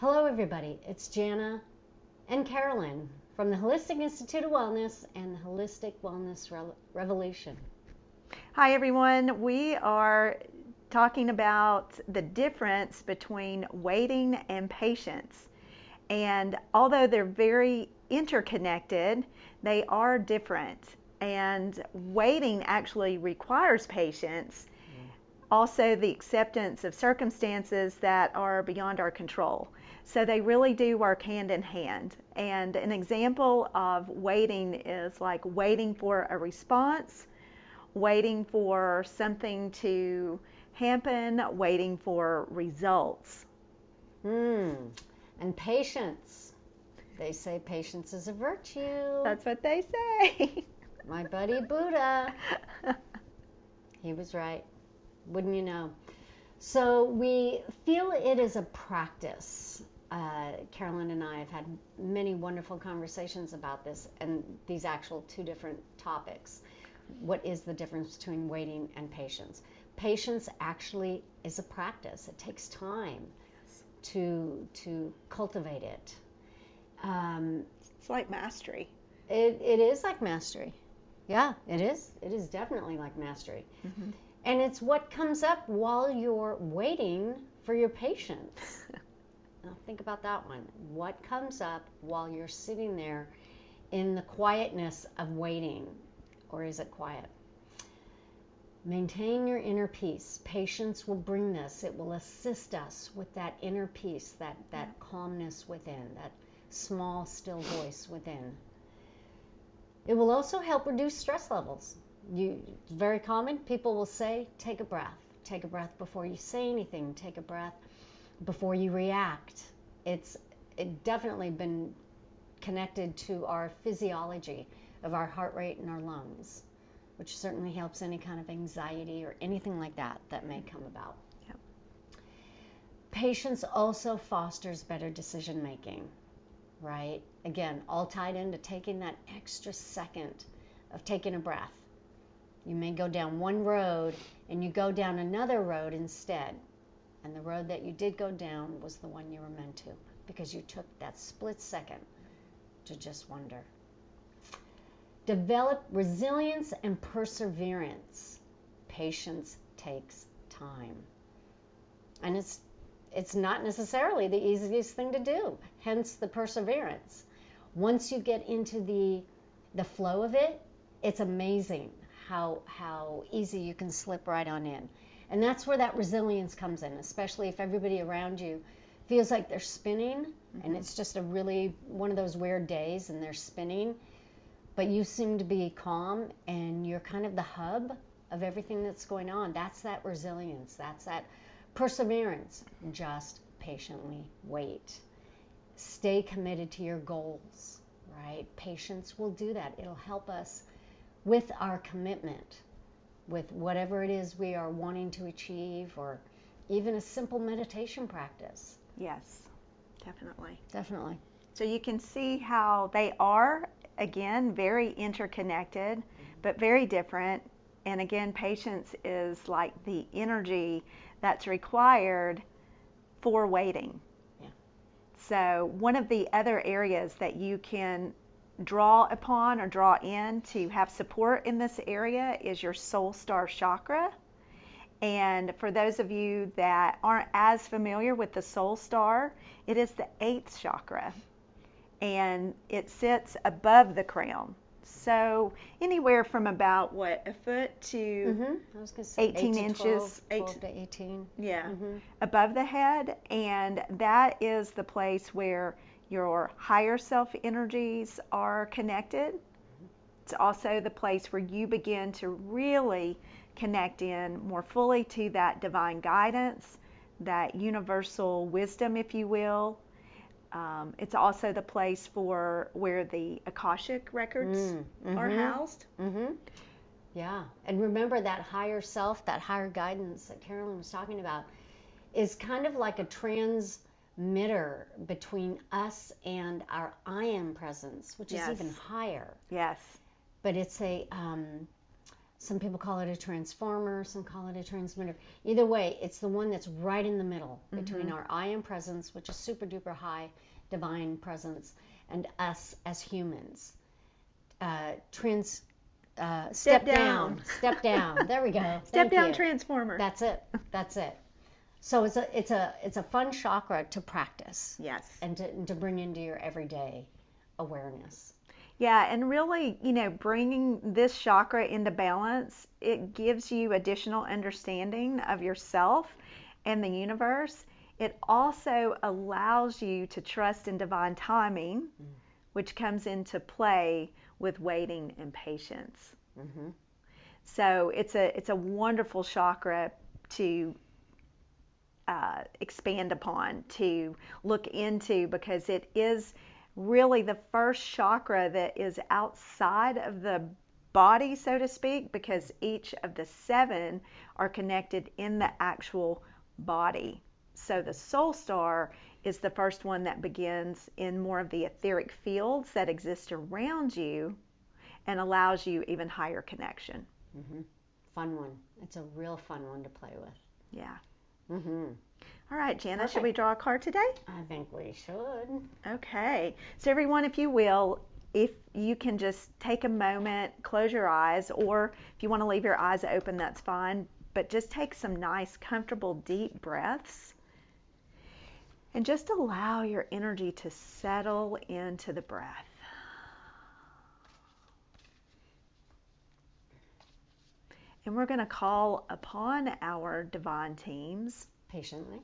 Hello, everybody. It's Jana and Carolyn from the Holistic Institute of Wellness and the Holistic Wellness Revolution. Hi, everyone. We are talking about the difference between waiting and patience. And although they're very interconnected, they are different. And waiting actually requires patience. Also, the acceptance of circumstances that are beyond our control. So they really do work hand in hand. And an example of waiting is like waiting for a response, waiting for something to happen, waiting for results. And patience. They say patience is a virtue. That's what they say. My buddy Buddha. He was right. Wouldn't you know? So we feel it is a practice. Carolyn and I have had many wonderful conversations about this and these actual two different topics. What is the difference between waiting and patience? Patience actually is a practice. It takes time to cultivate it. It's like mastery. It is like mastery. Yeah, it is. It is definitely like mastery. Mm-hmm. And it's what comes up while you're waiting for your patience. Now think about that one. What comes up while you're sitting there in the quietness of waiting? Or is it quiet? Maintain your inner peace. Patience will bring this. It will assist us with that inner peace, that calmness within, that small, still voice within. It will also help reduce stress levels. It's very common. People will say, take a breath. Take a breath before you say anything. Take a breath before you react. It definitely been connected to our physiology of our heart rate and our lungs, which certainly helps any kind of anxiety or anything like that may come about. Yep. Patience also fosters better decision making, right? Again, all tied into taking that extra second of taking a breath. You may go down one road and you go down another road instead. And the road that you did go down was the one you were meant to, because you took that split second to just wonder. Develop resilience and perseverance. Patience takes time. And it's not necessarily the easiest thing to do, hence the perseverance. Once you get into the flow of it, it's amazing how easy you can slip right on in. And that's where that resilience comes in, especially if everybody around you feels like they're spinning, and it's just a really one of those weird days and they're spinning, but you seem to be calm and you're kind of the hub of everything that's going on. That's that resilience. That's that perseverance. Just patiently wait. Stay committed to your goals, right? Patience will do that. It'll help us with our commitment, with whatever it is we are wanting to achieve, or even a simple meditation practice. Yes, definitely. Definitely. So you can see how they are, again, very interconnected, but very different. And again, patience is like the energy that's required for waiting. Yeah. So one of the other areas that you can draw upon or draw in to have support in this area is your soul star chakra. And for those of you that aren't as familiar with the soul star, it is the 8th chakra, and it sits above the crown. So anywhere from about a foot to I was going to say 18 inches, 12 to 18. Yeah, above the head, and that is the place where your higher self energies are connected. It's also the place where you begin to really connect in more fully to that divine guidance, that universal wisdom, if you will. It's also the place where the Akashic records are housed. Yeah, and remember that higher self, that higher guidance that Carolyn was talking about, is kind of like a transmitter between us and our I am presence, which is even higher. Yes. But it's Some people call it a transformer, some call it a transmitter. Either way, it's the one that's right in the middle between our I am presence, which is super duper high divine presence, and us as humans. Step down. Step down. There we go. Step Thank down you. transformer. That's it. That's it. So it's a fun chakra to practice. Yes. And to bring into your everyday awareness. Yeah, and really, bringing this chakra into balance, it gives you additional understanding of yourself and the universe. It also allows you to trust in divine timing, which comes into play with waiting and patience. Mm-hmm. So it's a wonderful chakra to expand upon, to look into, because it is really the first chakra that is outside of the body, so to speak, because each of the 7 are connected in the actual body. So the soul star is the first one that begins in more of the etheric fields that exist around you and allows you even higher connection. Mm-hmm. Fun one. It's a real fun one to play with. Yeah. Mm-hmm. All right, Jana, Perfect. should we draw a card today? I think we should. Okay. So everyone, if you will, if you can just take a moment, close your eyes, or if you want to leave your eyes open, that's fine. But just take some nice, comfortable, deep breaths. And just allow your energy to settle into the breath. And we're going to call upon our divine teams. Patiently.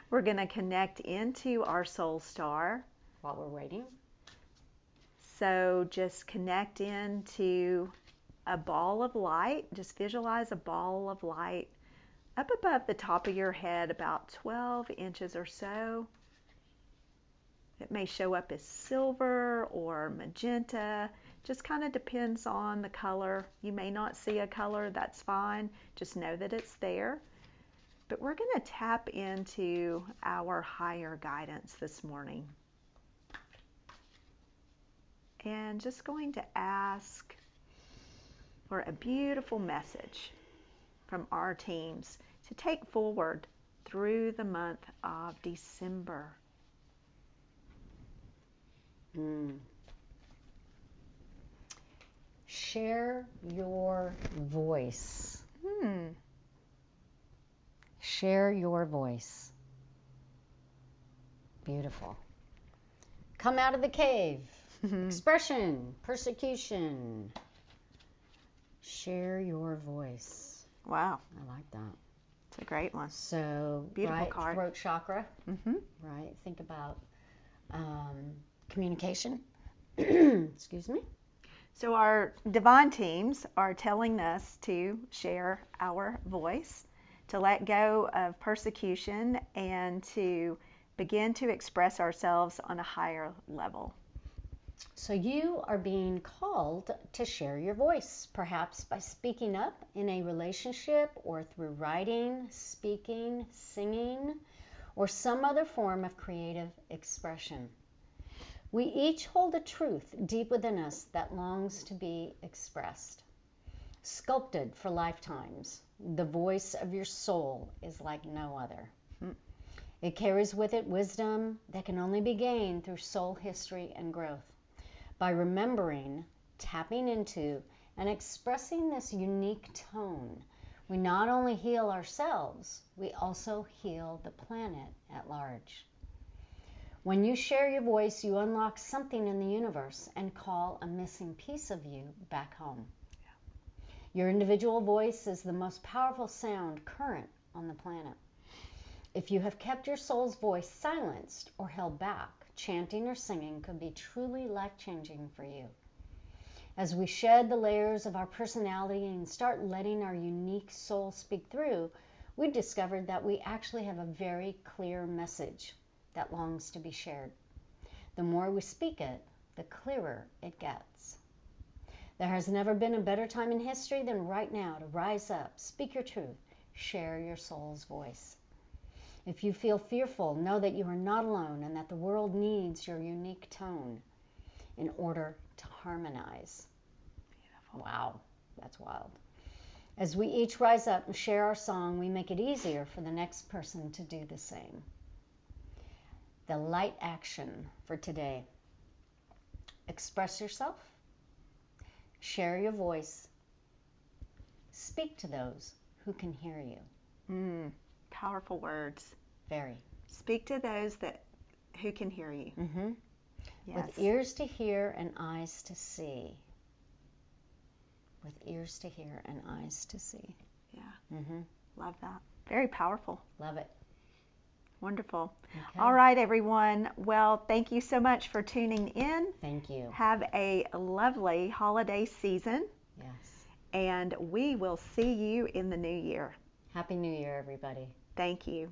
We're going to connect into our soul star. While we're waiting. So just connect into a ball of light. Just visualize a ball of light up above the top of your head, about 12 inches or so. It may show up as silver or magenta. Just kind of depends on the color. You may not see a color, that's fine. Just know that it's there. But we're going to tap into our higher guidance this morning. And just going to ask for a beautiful message from our teams to take forward through the month of December. Share your voice. Share your voice. Beautiful. Come out of the cave. Expression, persecution. Share your voice. Wow. I like that. It's a great one. So, Beautiful right, card. throat chakra. Mm-hmm. Right, think about communication. Excuse me. So our divine teams are telling us to share our voice, to let go of persecution, and to begin to express ourselves on a higher level. So you are being called to share your voice, perhaps by speaking up in a relationship or through writing, speaking, singing, or some other form of creative expression. We each hold a truth deep within us that longs to be expressed. Sculpted for lifetimes, the voice of your soul is like no other. It carries with it wisdom that can only be gained through soul history and growth. By remembering, tapping into, and expressing this unique tone, we not only heal ourselves, we also heal the planet at large. When you share your voice, you unlock something in the universe and call a missing piece of you back home. Your individual voice is the most powerful sound current on the planet. If you have kept your soul's voice silenced or held back, chanting or singing could be truly life-changing for you. As we shed the layers of our personality and start letting our unique soul speak through, we discovered that we actually have a very clear message that longs to be shared. The more we speak it, the clearer it gets. There has never been a better time in history than right now to rise up, speak your truth, share your soul's voice. If you feel fearful, know that you are not alone and that the world needs your unique tone in order to harmonize. Wow, that's wild. As we each rise up and share our song, we make it easier for the next person to do the same. The light action for today. Express yourself. Share your voice. Speak to those who can hear you. Powerful words. Very. Speak to those who can hear you. Mm-hmm. Yes. With ears to hear and eyes to see. With ears to hear and eyes to see. Yeah. Mm-hmm. Love that. Very powerful. Love it. Wonderful. Okay. All right, everyone. Well, thank you so much for tuning in. Thank you. Have a lovely holiday season. Yes. And we will see you in the new year. Happy New Year, everybody. Thank you.